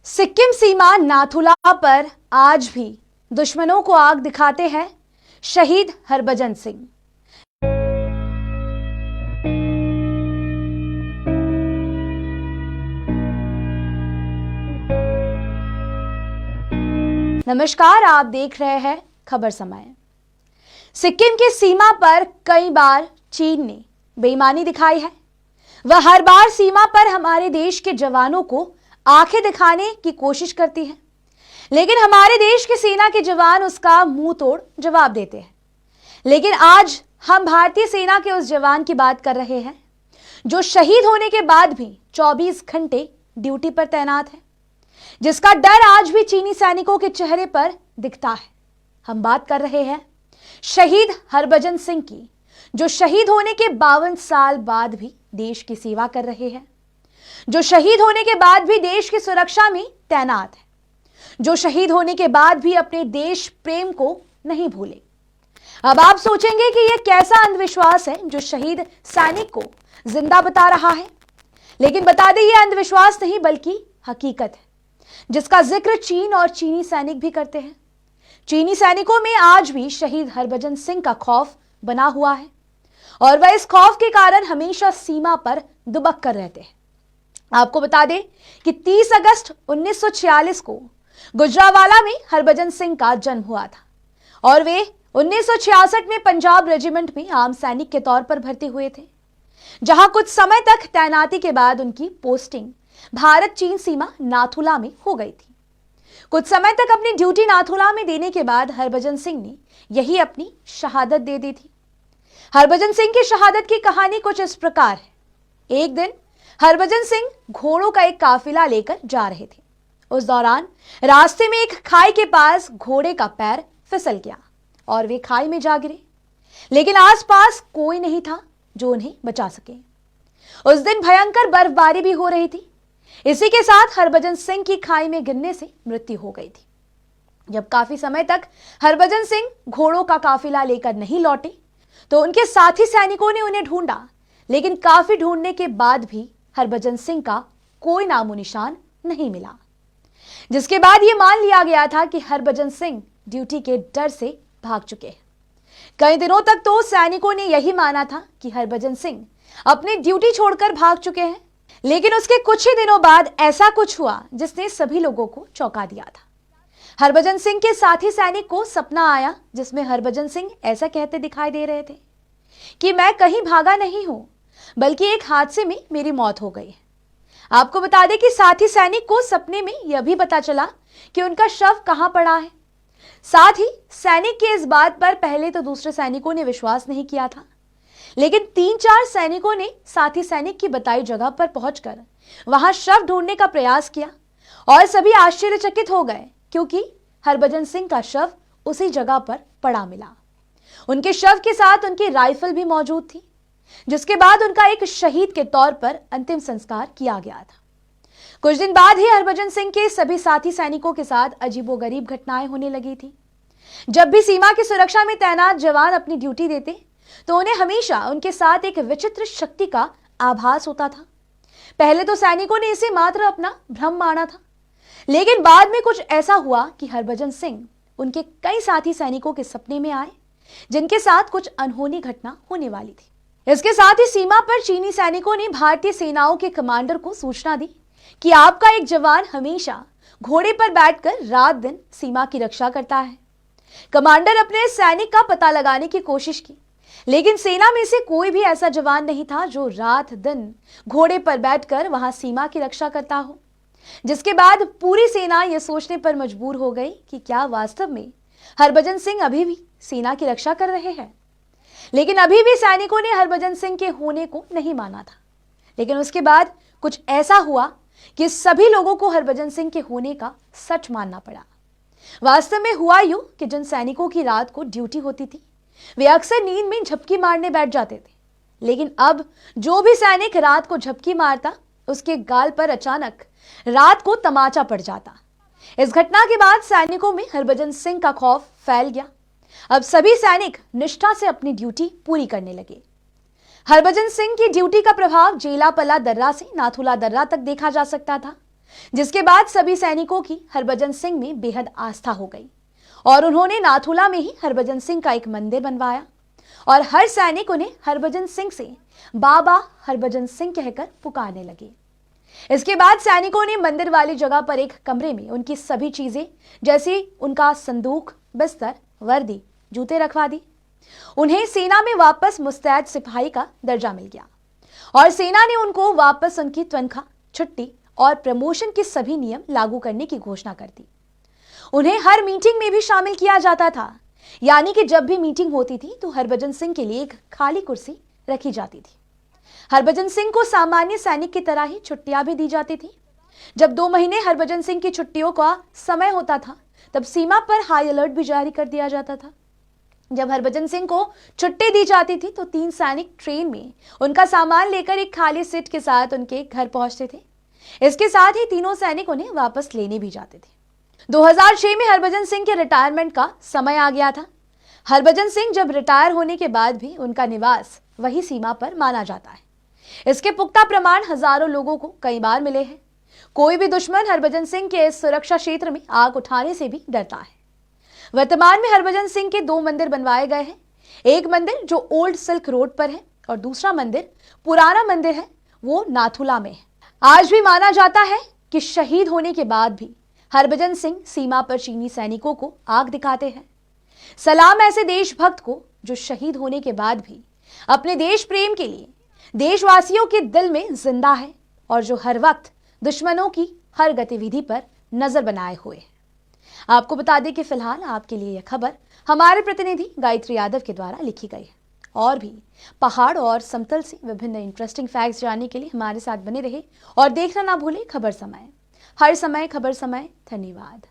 सिक्किम सीमा नाथुला पर आज भी दुश्मनों को आग दिखाते हैं शहीद हरभजन सिंह। नमस्कार, आप देख रहे हैं खबर समय। सिक्किम की सीमा पर कई बार चीन ने बेईमानी दिखाई है। वह हर बार सीमा पर हमारे देश के जवानों को आंखें दिखाने की कोशिश करती है, लेकिन हमारे देश की सेना के जवान उसका मुंह तोड़ जवाब देते हैं। लेकिन आज हम भारतीय सेना के उस जवान की बात कर रहे हैं जो शहीद होने के बाद भी 24 घंटे ड्यूटी पर तैनात है, जिसका डर आज भी चीनी सैनिकों के चेहरे पर दिखता है। हम बात कर रहे हैं शहीद हरभजन सिंह की, जो शहीद होने के 52 साल बाद भी देश की सेवा कर रहे हैं, जो शहीद होने के बाद भी देश की सुरक्षा में तैनात है, जो शहीद होने के बाद भी अपने देश प्रेम को नहीं भूले। अब आप सोचेंगे कि यह कैसा अंधविश्वास है जो शहीद सैनिक को जिंदा बता रहा है, लेकिन बता दें यह अंधविश्वास नहीं बल्कि हकीकत है, जिसका जिक्र चीन और चीनी सैनिक भी करते हैं। चीनी सैनिकों में आज भी शहीद हरभजन सिंह का खौफ बना हुआ है और वह इस खौफ के कारण हमेशा सीमा पर दुबक कर रहते हैं। आपको बता दें कि 30 अगस्त 1946 को गुजरांवाला में हरभजन सिंह का जन्म हुआ था और वे 1966 में पंजाब रेजिमेंट में आम सैनिक के तौर पर भर्ती हुए थे, जहां कुछ समय तक तैनाती के बाद उनकी पोस्टिंग भारत चीन सीमा नाथुला में हो गई थी। कुछ समय तक अपनी ड्यूटी नाथुला में देने के बाद हरभजन सिंह ने यही अपनी शहादत दे दी थी। हरभजन सिंह की शहादत की कहानी कुछ इस प्रकार है। एक दिन हरभजन सिंह घोड़ों का एक काफिला लेकर जा रहे थे। उस दौरान रास्ते में एक खाई के पास घोड़े का पैर फिसल गया और वे खाई में जा गिरे, लेकिन आसपास कोई नहीं था जो उन्हें बचा सके। उस दिन भयंकर बर्फबारी भी हो रही थी। इसी के साथ हरभजन सिंह की खाई में गिरने से मृत्यु हो गई थी। जब काफी समय तक हरभजन सिंह घोड़ों का काफिला लेकर नहीं लौटे तो उनके साथी सैनिकों ने उन्हें ढूंढा, लेकिन काफी ढूंढने के बाद भी हरभजन सिंह का कोई नामो निशान नहीं मिला, जिसके बाद यह मान लिया गया था कि हरभजन सिंह ड्यूटी के डर से भाग चुके हैं। कई दिनों तक तो सैनिकों ने यही माना था कि हरभजन सिंह अपनी ड्यूटी छोड़कर भाग चुके हैं, लेकिन उसके कुछ ही दिनों बाद ऐसा कुछ हुआ जिसने सभी लोगों को चौंका दिया था। हरभजन सिंह के साथी सैनिक को सपना आया जिसमें हरभजन सिंह ऐसा कहते दिखाई दे रहे थे कि मैं कहीं भागा नहीं हूं, बल्कि एक हादसे में मेरी मौत हो गई है। आपको बता दें कि साथी सैनिक को सपने में यह भी पता चला कि उनका शव कहां पड़ा है। साथ ही सैनिक के इस बात पर पहले तो दूसरे सैनिकों ने विश्वास नहीं किया था, लेकिन 3-4 सैनिकों ने साथी सैनिक की बताई जगह पर पहुंचकर वहां शव ढूंढने का प्रयास किया और सभी आश्चर्यचकित हो गए क्योंकि हरभजन सिंह का शव उसी जगह पर पड़ा मिला। उनके शव के साथ उनकी राइफल भी मौजूद थी, जिसके बाद उनका एक शहीद के तौर पर अंतिम संस्कार किया गया था। कुछ दिन बाद ही हरभजन सिंह के सभी साथी सैनिकों के साथ अजीबोगरीब घटनाएं होने लगी थी। जब भी सीमा की सुरक्षा में तैनात जवान अपनी ड्यूटी देते तो उन्हें हमेशा उनके साथ एक विचित्र शक्ति का आभास होता था। पहले तो सैनिकों ने इसे मात्र अपना भ्रम माना था, लेकिन बाद में कुछ ऐसा हुआ कि हरभजन सिंह उनके कई साथी सैनिकों के सपने में आए जिनके साथ कुछ अनहोनी घटना होने वाली थी। इसके साथ ही सीमा पर चीनी सैनिकों ने भारतीय सेनाओं के कमांडर को सूचना दी कि आपका एक जवान हमेशा घोड़े पर बैठकर रात दिन सीमा की रक्षा करता है। कमांडर अपने सैनिक का पता लगाने की कोशिश की, लेकिन सेना में से कोई भी ऐसा जवान नहीं था जो रात दिन घोड़े पर बैठकर वहां सीमा की रक्षा करता हो। जिसके बाद पूरी सेना यह सोचने पर मजबूर हो गई कि क्या वास्तव में हरभजन सिंह अभी भी सेना की रक्षा कर रहे हैं। लेकिन अभी भी सैनिकों ने हरभजन सिंह के होने को नहीं माना था। लेकिन उसके बाद कुछ ऐसा हुआ कि सभी लोगों को हरभजन सिंह के होने का सच मानना पड़ा। वास्तव में हुआ यूं कि जिन सैनिकों की रात को ड्यूटी होती थी वे अक्सर नींद में झपकी मारने बैठ जाते थे, लेकिन अब जो भी सैनिक रात को झपकी मारता उसके गाल पर अचानक रात को तमाचा पड़ जाता। इस घटना के बाद सैनिकों में हरभजन सिंह का खौफ फैल गया। अब सभी सैनिक निष्ठा से अपनी ड्यूटी पूरी करने लगे। हरभजन सिंह की ड्यूटी का प्रभाव जेलापला दर्रा से नाथुला दर्रा तक देखा जा सकता था, जिसके बाद सभी सैनिकों की हरभजन सिंह में बेहद आस्था हो गई और उन्होंने नाथुला में ही हरभजन सिंह का एक मंदिर बनवाया और हर सैनिक उन्हें हरभजन सिंह से बाबा हरभजन सिंह कहकर पुकारने लगे। इसके बाद सैनिकों ने मंदिर वाली जगह पर एक कमरे में उनकी सभी चीजें जैसे उनका संदूक, बिस्तर, वर्दी, जूते रखवा दी। उन्हें सेना में वापस मुस्तैद सिपाही का दर्जा मिल गया और सेना ने उनको वापस उनकी तनख्वाह, छुट्टी और प्रमोशन के सभी नियम लागू करने की घोषणा कर दी। उन्हें हर मीटिंग में भी शामिल किया जाता था, यानी कि जब भी मीटिंग होती थी तो हरभजन सिंह के लिए एक खाली कुर्सी रखी जाती थी। हरभजन सिंह को सामान्य सैनिक की तरह ही छुट्टियां भी दी जाती थी। जब 2 महीने हरभजन सिंह की छुट्टियों का समय होता था तब सीमा पर हाई अलर्ट भी जारी कर दिया जाता था। जब हरभजन सिंह को छुट्टी दी जाती थी तो 3 सैनिक ट्रेन में उनका सामान लेकर एक खाली सीट के साथ उनके घर पहुंचते थे। इसके साथ ही तीनों सैनिक उन्हें वापस लेने भी जाते थे। 2006 में हरभजन सिंह के रिटायरमेंट का समय आ गया था। हरभजन सिंह जब रिटायर होने के बाद भी उनका निवास वही सीमा पर माना जाता है। इसके पुख्ता प्रमाण हजारों लोगों को कई बार मिले हैं। कोई भी दुश्मन हरभजन सिंह के इस सुरक्षा क्षेत्र में आग उठाने से भी डरता है। वर्तमान में हरभजन सिंह के 2 मंदिर बनवाए गए हैं। एक मंदिर जो ओल्ड सिल्क रोड पर है और दूसरा मंदिर पुराना मंदिर है, वो नाथुला में है। आज भी माना जाता है कि शहीद होने के बाद भी हरभजन सिंह सीमा पर चीनी सैनिकों को आग दिखाते हैं। सलाम ऐसे देशभक्त को जो शहीद होने के बाद भी अपने देश प्रेम के लिए देशवासियों के दिल में जिंदा है और जो हर वक्त दुश्मनों की हर गतिविधि पर नजर बनाए हुए है। आपको बता दें कि फिलहाल आपके लिए यह खबर हमारे प्रतिनिधि गायत्री यादव के द्वारा लिखी गई है। और भी पहाड़ और समतल से विभिन्न इंटरेस्टिंग फैक्ट्स जानने के लिए हमारे साथ बने रहे और देखना ना भूलें खबर समय। हर समय खबर समय। धन्यवाद।